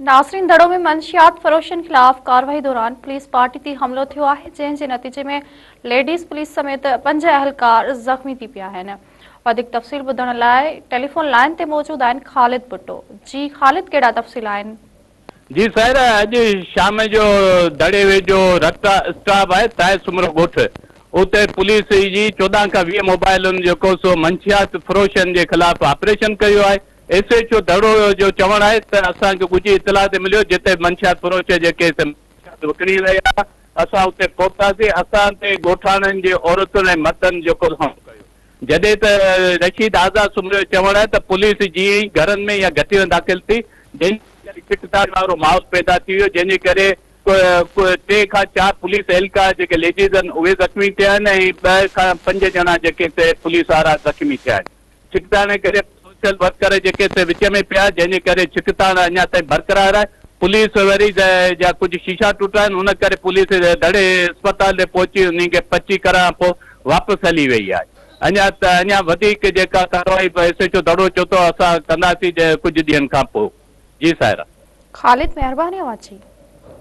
नासरीन दड़ो में मंशियात फरोशन खिलाफ कार्रवाई दौरान पुलिस पार्टी ते हमलो थियो आहे, जंहिं नतीजे में लेडीज़ पुलिस समेत 5 अहलकार ज़ख्मी थी पिया आहिनि। वधीक तफ़सील ॿुधण लाइ टेलीफोन लाइन ते मौजूद आहिनि ख़ालिद भुट्टो। जी ख़ालिद, कहिड़ा तफ़सील आहिनि? जी साहिरा, अॼु शाम जो दड़े वेझो रत्ता स्टाफ आहे ताए सुमरो ॻोठ, उते पुलिस जी 14 खां 20 मोबाइलुनि जेको सो मंशियात फरोशन जे ख़िलाफ़ ऑपरेशन कयो आहे। SHO दड़ो जो चवणु आहे त असांखे ॻुझी इतला ते मिलियो जिते मंशियात फरोश जेके विकिणी रहिया, असां उते पहुतासीं। असां ते ॻोठाणनि जे औरतुनि ऐं मर्दनि जेको कयो, जॾहिं त रशीद आज़ाद सुमरो जो चवणु आहे त पुलिस जीअं ई घरनि में या घटि में दाख़िल थी, जंहिं खिटताड़ वारो माहौल पैदा थी वियो, जंहिंजे करे 3 खां 4 पुलिस एहलकार जेके लेडीज़ आहिनि उहे ज़ख्मी थिया आहिनि ऐं 2 खां 5 ॼणा जेके पुलिस वारा ज़ख्मी थिया आहिनि। छिकताण करे सोशल वर्कर जेके विच में पिया, जंहिंजे करे छिकताण अञा ताईं बरक़रार आहे। पुलिस वरी जा कुझु शीशा टुटा आहिनि, हुन करे पुलिस दड़े अस्पताल ते पहुची उन्ही खे पची करण पोइ वापसि हली वई आहे। अञा वधीक जेका कार्रवाई SHO दड़ो चयो असां कंदासीं कुझु ॾींहंनि खां पोइ। जी साहिरा। ख़ालिद, महिरबानी।